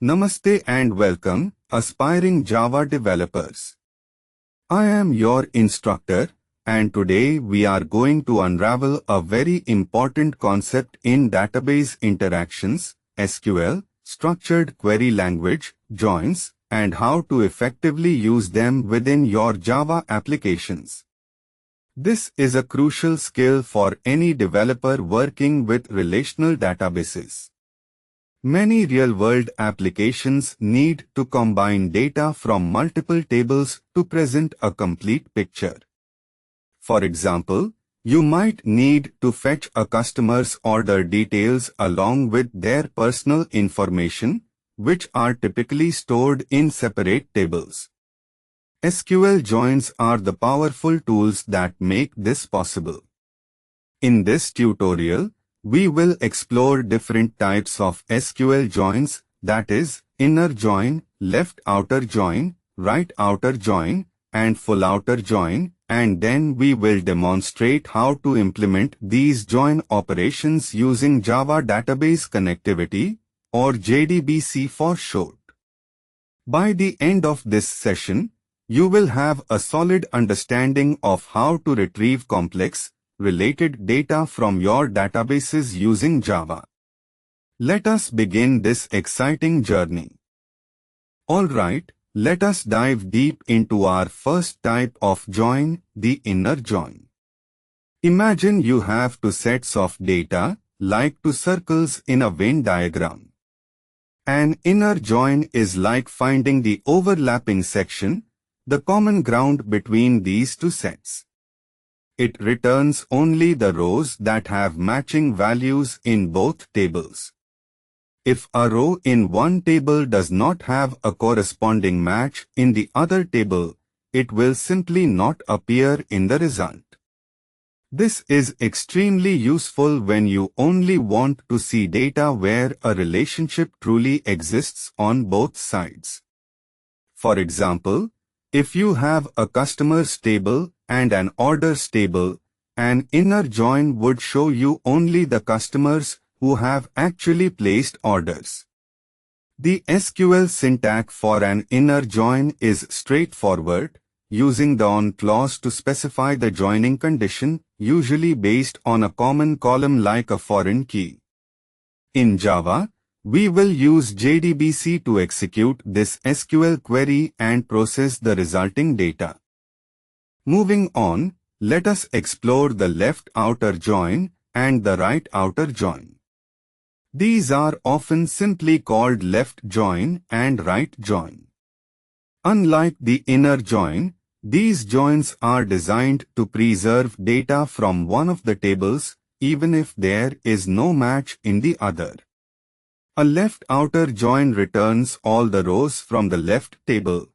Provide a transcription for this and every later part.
Namaste and welcome, aspiring Java developers. I am your instructor, and today we are going to unravel a very important concept in database interactions, SQL, structured query language, joins, and how to effectively use them within your Java applications. This is a crucial skill for any developer working with relational databases. Many real-world applications need to combine data from multiple tables to present a complete picture. For example, you might need to fetch a customer's order details along with their personal information, which are typically stored in separate tables. SQL joins are the powerful tools that make this possible. In this tutorial, we will explore different types of SQL joins, that is, inner join, left outer join, right outer join, and full outer join, and then we will demonstrate how to implement these join operations using Java Database Connectivity, or JDBC for short. By the end of this session, you will have a solid understanding of how to retrieve complex, related data from your databases using Java. Let us begin this exciting journey. Alright, let us dive deep into our first type of join, the inner join. Imagine you have two sets of data, like two circles in a Venn diagram. An inner join is like finding the overlapping section, the common ground between these two sets. It returns only the rows that have matching values in both tables. If a row in one table does not have a corresponding match in the other table, it will simply not appear in the result. This is extremely useful when you only want to see data where a relationship truly exists on both sides. For example, if you have a customers table and an orders table, an inner join would show you only the customers who have actually placed orders. The SQL syntax for an inner join is straightforward, using the ON clause to specify the joining condition, usually based on a common column like a foreign key. In Java, we will use JDBC to execute this SQL query and process the resulting data. Moving on, let us explore the left outer join and the right outer join. These are often simply called left join and right join. Unlike the inner join, these joins are designed to preserve data from one of the tables, even if there is no match in the other. A left outer join returns all the rows from the left table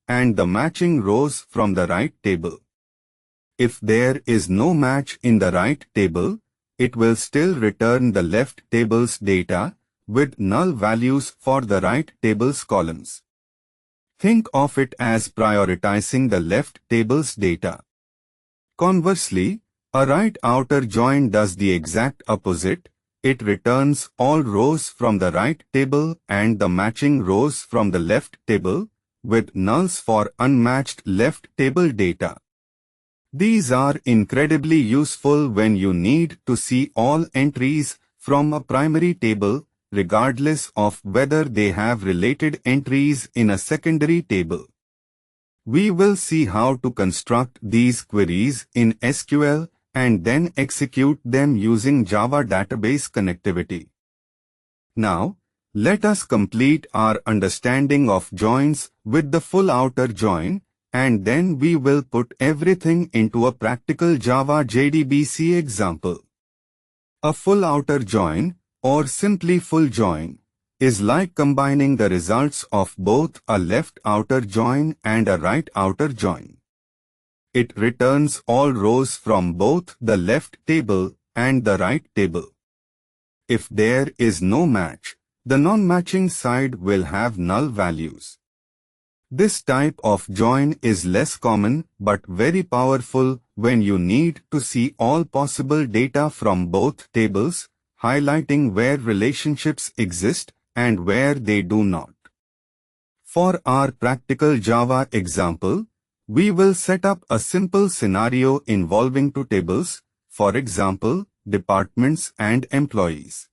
and the matching rows from the right table. If there is no match in the right table, it will still return the left table's data with null values for the right table's columns. Think of it as prioritizing the left table's data. Conversely, a right outer join does the exact opposite. It returns all rows from the right table and the matching rows from the left table, with nulls for unmatched left table data. These are incredibly useful when you need to see all entries from a primary table, regardless of whether they have related entries in a secondary table. We will see how to construct these queries in SQL and then execute them using Java Database Connectivity. Now, let us complete our understanding of joins with the full outer join, and then we will put everything into a practical Java JDBC example. A full outer join, or simply full join, is like combining the results of both a left outer join and a right outer join. It returns all rows from both the left table and the right table. If there is no match, the non-matching side will have null values. This type of join is less common but very powerful when you need to see all possible data from both tables, highlighting where relationships exist and where they do not. For our practical Java example, we will set up a simple scenario involving two tables, for example, departments and employees.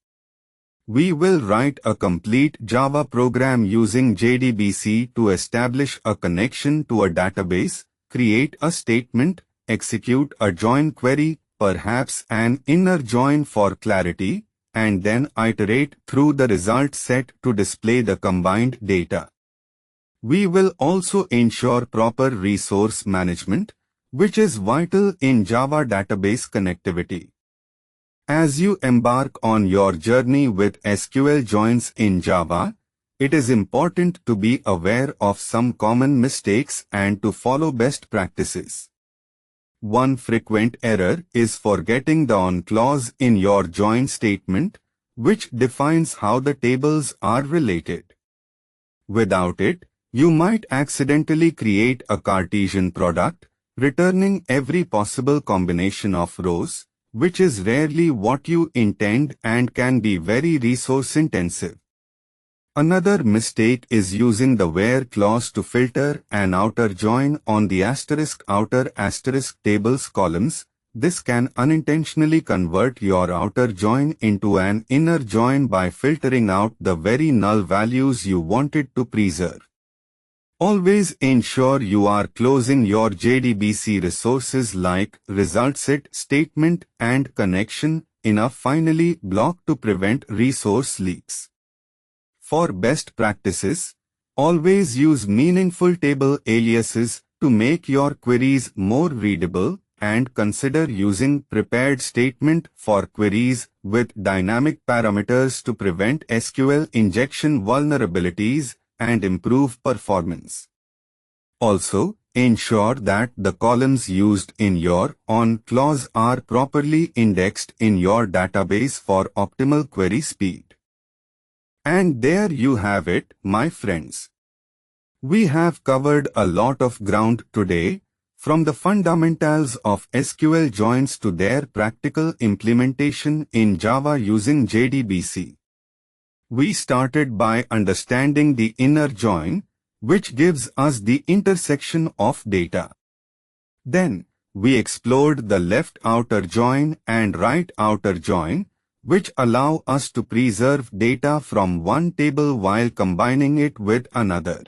We will write a complete Java program using JDBC to establish a connection to a database, create a statement, execute a join query, perhaps an inner join for clarity, and then iterate through the result set to display the combined data. We will also ensure proper resource management, which is vital in Java database connectivity. As you embark on your journey with SQL Joins in Java, it is important to be aware of some common mistakes and to follow best practices. One frequent error is forgetting the on clause in your join statement, which defines how the tables are related. Without it, you might accidentally create a Cartesian product, returning every possible combination of rows, which is rarely what you intend and can be very resource-intensive. Another mistake is using the where clause to filter an outer join on the outer tables columns. This can unintentionally convert your outer join into an inner join by filtering out the very null values you wanted to preserve. Always ensure you are closing your JDBC resources like result set statement and connection in a finally block to prevent resource leaks. For best practices, always use meaningful table aliases to make your queries more readable, and consider using prepared statement for queries with dynamic parameters to prevent SQL injection vulnerabilities and improve performance. Also, ensure that the columns used in your on clause are properly indexed in your database for optimal query speed. And there you have it, my friends. We have covered a lot of ground today, from the fundamentals of SQL joins to their practical implementation in Java using JDBC. We started by understanding the inner join, which gives us the intersection of data. Then, we explored the left outer join and right outer join, which allow us to preserve data from one table while combining it with another.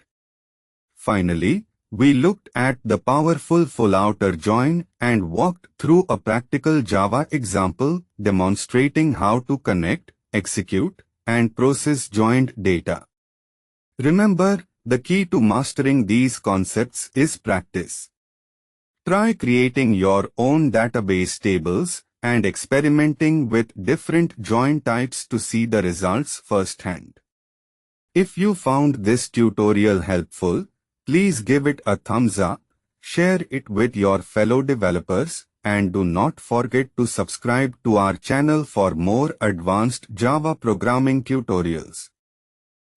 Finally, we looked at the powerful full outer join and walked through a practical Java example demonstrating how to connect, execute, and process joined data. Remember, the key to mastering these concepts is practice. Try creating your own database tables and experimenting with different join types to see the results firsthand. If you found this tutorial helpful, please give it a thumbs up, share it with your fellow developers, and do not forget to subscribe to our channel for more advanced Java programming tutorials.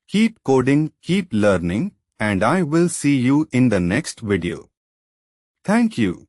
Keep coding, keep learning, and I will see you in the next video. Thank you.